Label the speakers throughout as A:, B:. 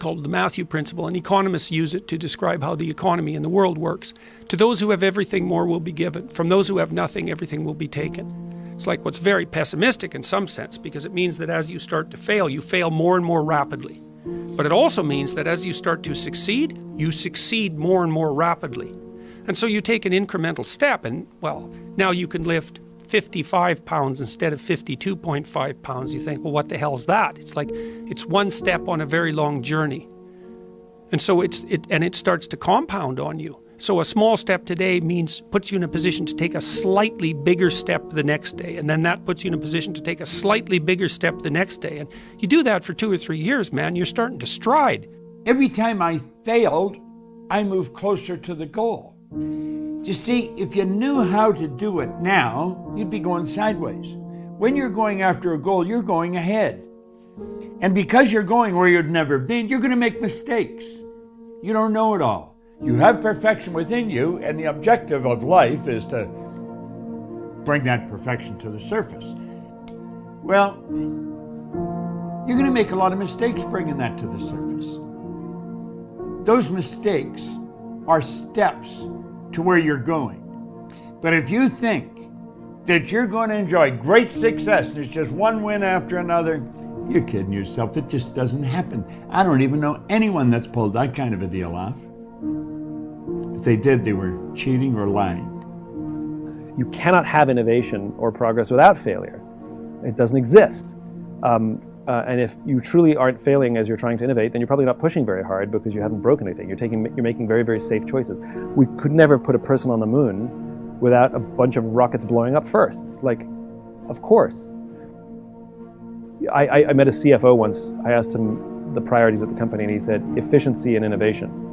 A: called the Matthew Principle, and economists use it to describe how the economy in the world works. To those who have everything, more will be given. From those who have nothing, everything will be taken. It's like what's very pessimistic in some sense, because it means that as you start to fail, you fail more and more rapidly. But it also means that as you start to succeed, you succeed more and more rapidly. And so you take an incremental step and, well, now you can lift 55 pounds instead of 52.5 pounds. You think, well, what the hell's that? It's like, it's one step on a very long journey. And so it starts to compound on you. So a small step today puts you in a position to take a slightly bigger step the next day. And then that puts you in a position to take a slightly bigger step the next day. And you do that for 2 or 3 years, man, you're starting to stride.
B: Every time I failed, I moved closer to the goal. You see, if you knew how to do it now, you'd be going sideways. When you're going after a goal, you're going ahead. And because you're going where you've never been, you're going to make mistakes. You don't know it all. You have perfection within you, and the objective of life is to bring that perfection to the surface. Well, you're going to make a lot of mistakes bringing that to the surface. Those mistakes are steps to where you're going. But if you think that you're going to enjoy great success and it's just one win after another, you're kidding yourself. It just doesn't happen. I don't even know anyone that's pulled that kind of a deal off. If they did, they were cheating or lying.
C: You cannot have innovation or progress without failure. It doesn't exist. And if you truly aren't failing as you're trying to innovate, then you're probably not pushing very hard because you haven't broken anything. You're making very, very safe choices. We could never have put a person on the moon without a bunch of rockets blowing up first. Like, of course. I met a CFO once. I asked him the priorities at the company, and he said, efficiency and innovation.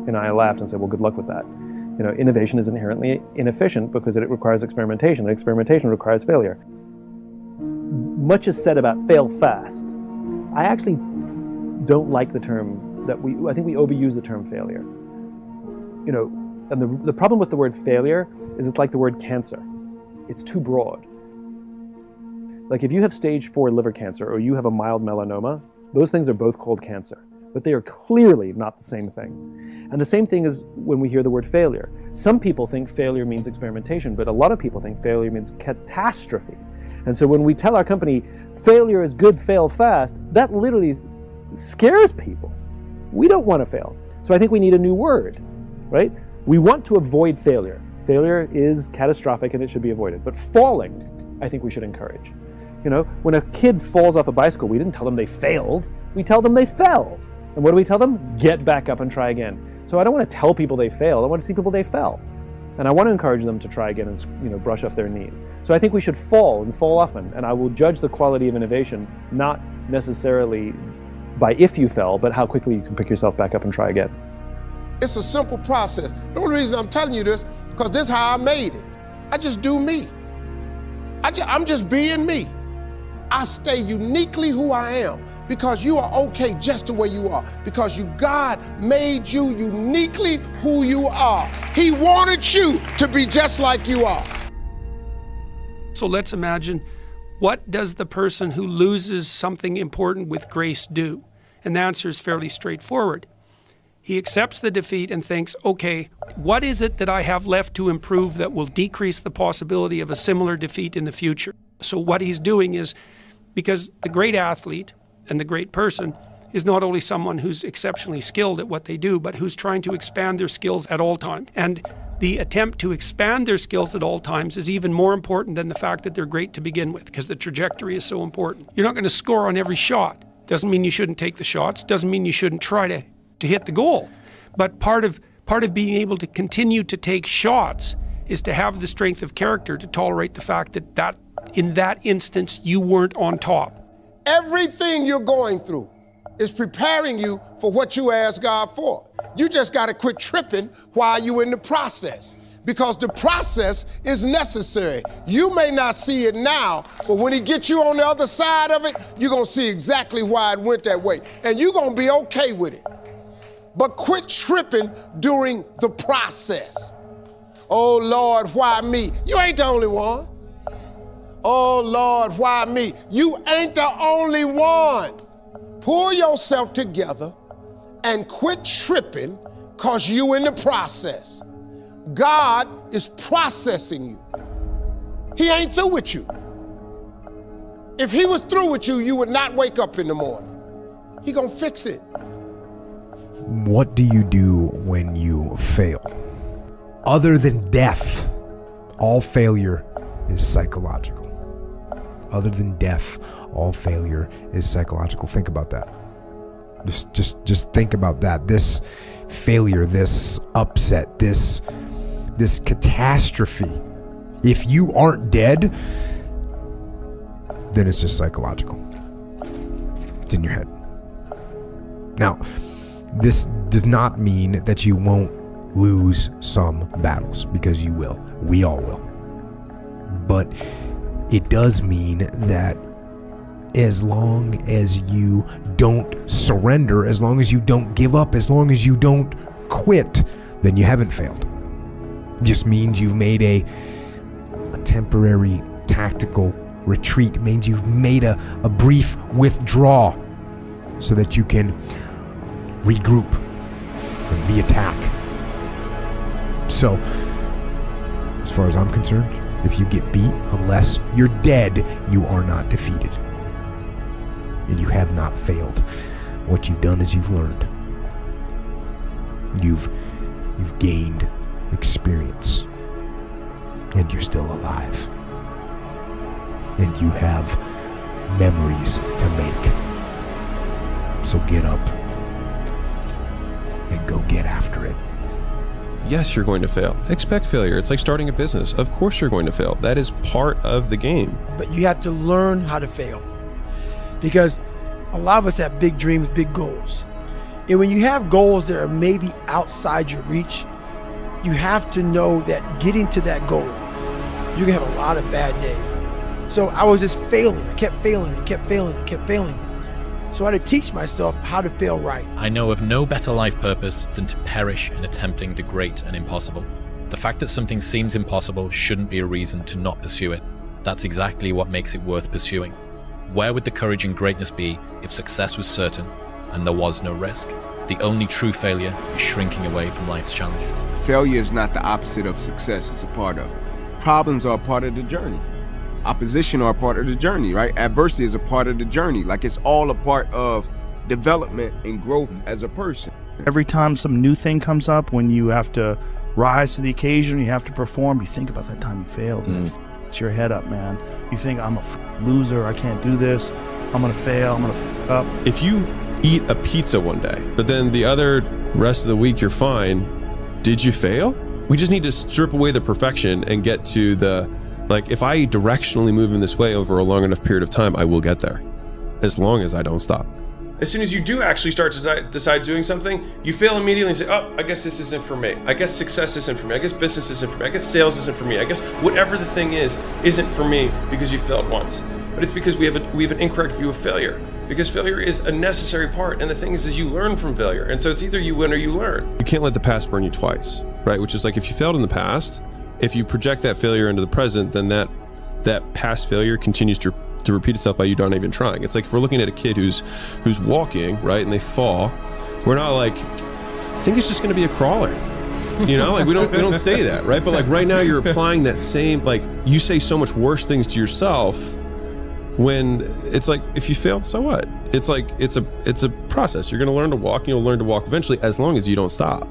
C: And I laughed and said, well, good luck with that. You know, innovation is inherently inefficient because it requires experimentation, and experimentation requires failure. Much is said about fail fast. I actually don't like the term I think we overuse the term failure. You know, and the problem with the word failure is it's like the word cancer. It's too broad. Like if you have stage 4 liver cancer or you have a mild melanoma, those things are both called cancer, but they are clearly not the same thing. And the same thing is when we hear the word failure. Some people think failure means experimentation, but a lot of people think failure means catastrophe. And so when we tell our company, failure is good, fail fast, that literally scares people. We don't want to fail. So I think we need a new word, right? We want to avoid failure. Failure is catastrophic and it should be avoided. But falling, I think we should encourage. You know, when a kid falls off a bicycle, we didn't tell them they failed. We tell them they fell. And what do we tell them? Get back up and try again. So I don't want to tell people they failed. I want to see people they fell. And I want to encourage them to try again and, you know, brush off their knees. So I think we should fall and fall often. And I will judge the quality of innovation not necessarily by if you fell, but how quickly you can pick yourself back up and try again.
D: It's a simple process. The only reason I'm telling you this, because this is how I made it. I just do me. I'm just being me. I stay uniquely who I am because you are okay just the way you are, because God made you uniquely who you are. He wanted you to be just like you are.
A: So let's imagine, what does the person who loses something important with grace do? And the answer is fairly straightforward. He accepts the defeat and thinks, okay, what is it that I have left to improve that will decrease the possibility of a similar defeat in the future? So what he's doing is, because the great athlete and the great person is not only someone who's exceptionally skilled at what they do, but who's trying to expand their skills at all times. And the attempt to expand their skills at all times is even more important than the fact that they're great to begin with, because the trajectory is so important. You're not going to score on every shot. Doesn't mean you shouldn't take the shots. Doesn't mean you shouldn't try to hit the goal. But part of being able to continue to take shots is to have the strength of character to tolerate the fact that in that instance you weren't on top.
D: Everything you're going through is preparing you for what you asked God for. You just got to quit tripping while you're in the process, because the process is necessary. You may not see it now, but when he gets you on the other side of it, you're going to see exactly why it went that way, and you're going to be okay with it. But quit tripping during the process. Oh, Lord, why me? You ain't the only one. Oh, Lord, why me? You ain't the only one. pull yourself together and quit tripping because you in the process. God is processing you. He ain't through with you. If he was through with you, you would not wake up in the morning. He gonna fix it.
E: What do you do when you fail? Other than death, all failure is psychological. Other than death, all failure is psychological. Think about that. Just think about that. This failure, this upset, this catastrophe. If you aren't dead, then it's just psychological. It's in your head. Now, this does not mean that you won't lose some battles, because you will. We all will. But it does mean that as long as you don't surrender, as long as you don't give up, as long as you don't quit, then you haven't failed. It just means you've made a temporary tactical retreat. It means you've made a brief withdrawal so that you can regroup and reattack. So, as far as I'm concerned, if you get beat, unless you're dead, you are not defeated. And you have not failed. What you've done is you've learned. You've gained experience. And you're still alive. And you have memories to make. So get up and go get after it.
F: Yes, you're going to fail. Expect failure. It's like starting a business. Of course you're going to fail. That is part of the game.
G: But you have to learn how to fail. Because a lot of us have big dreams, big goals. And when you have goals that are maybe outside your reach, you have to know that getting to that goal, you're gonna have a lot of bad days. So I was just failing. I kept failing and kept failing and kept failing. So I had to teach myself how to fail right.
H: I know of no better life purpose than to perish in attempting the great and impossible. The fact that something seems impossible shouldn't be a reason to not pursue it. That's exactly what makes it worth pursuing. Where would the courage and greatness be if success was certain and there was no risk? The only true failure is shrinking away from life's challenges.
I: Failure is not the opposite of success, it's a part of it. Problems are a part of the journey. Opposition are a part of the journey, right? Adversity is a part of the journey. Like, it's all a part of development and growth as a person.
J: Every time some new thing comes up, when you have to rise to the occasion, you have to perform, you think about that time you failed. And it's your head up, man. You think, I'm a loser, I can't do this, I'm gonna fail, I'm gonna f up.
F: If you eat a pizza one day, but then the other rest of the week you're fine, did you fail? We just need to strip away the perfection and get to the, like, if I directionally move in this way over a long enough period of time, I will get there, as long as I don't stop. As soon as you do actually start to decide doing something, you fail immediately and say, oh, I guess this isn't for me. I guess success isn't for me. I guess business isn't for me. I guess sales isn't for me. I guess whatever the thing is, isn't for me because you failed once. But it's because we have an incorrect view of failure. Because failure is a necessary part, and the thing is you learn from failure. And so it's either you win or you learn. You can't let the past burn you twice, right? Which is like, if you failed in the past, if you project that failure into the present, then that past failure continues to repeat itself by you not even trying. It's like, if we're looking at a kid who's walking, right, and they fall, we're not like, I think it's just going to be a crawler. You know, like we don't say that, right? But like right now you're applying that same, like, you say so much worse things to yourself when it's like, if you failed, so what? It's like, it's a process. You're going to learn to walk, and you'll learn to walk eventually, as long as you don't stop.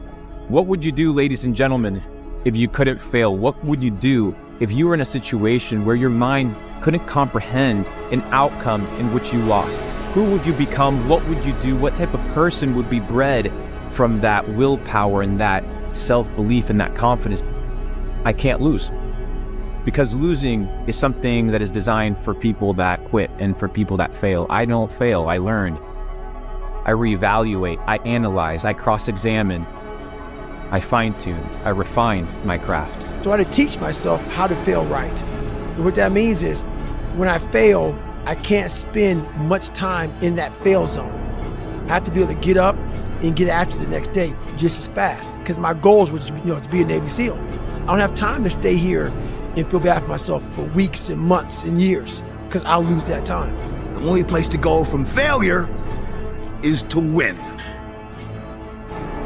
K: What would you do, ladies and gentlemen, if you couldn't fail? What would you do if you were in a situation where your mind couldn't comprehend an outcome in which you lost? Who would you become? What would you do? What type of person would be bred from that willpower and that self-belief and that confidence? I can't lose. Because losing is something that is designed for people that quit and for people that fail. I don't fail, I learn. I reevaluate, I analyze, I cross-examine, I fine-tune, I refine my craft.
G: So I had to teach myself how to fail right. And what that means is, when I fail, I can't spend much time in that fail zone. I have to be able to get up and get after the next day just as fast. Because my goals were to be a Navy SEAL. I don't have time to stay here and feel bad for myself for weeks and months and years, because I'll lose that time.
L: The only place to go from failure is to win.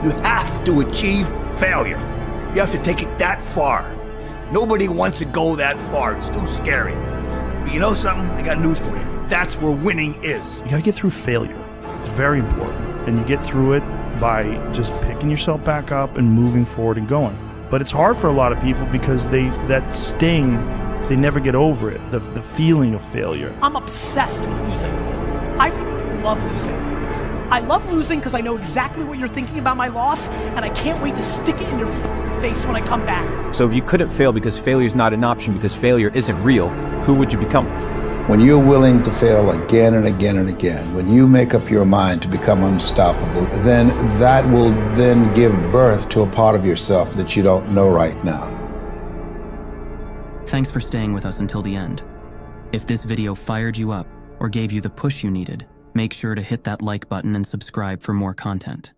L: You have to achieve failure. You have to take it that far. Nobody wants to go that far. It's too scary. But you know something? I got news for you. That's where winning is.
J: You got to get through failure. It's very important. And you get through it by just picking yourself back up and moving forward and going. But it's hard for a lot of people because that sting, they never get over it, the feeling of failure.
M: I'm obsessed with losing. I love losing. I love losing because I know exactly what you're thinking about my loss, and I can't wait to stick it in your face when I come back.
K: So if you couldn't fail because failure is not an option, because failure isn't real, who would you become?
N: When you're willing to fail again and again and again, when you make up your mind to become unstoppable, then that will then give birth to a part of yourself that you don't know right now.
O: Thanks for staying with us until the end. If this video fired you up or gave you the push you needed, make sure to hit that like button and subscribe for more content.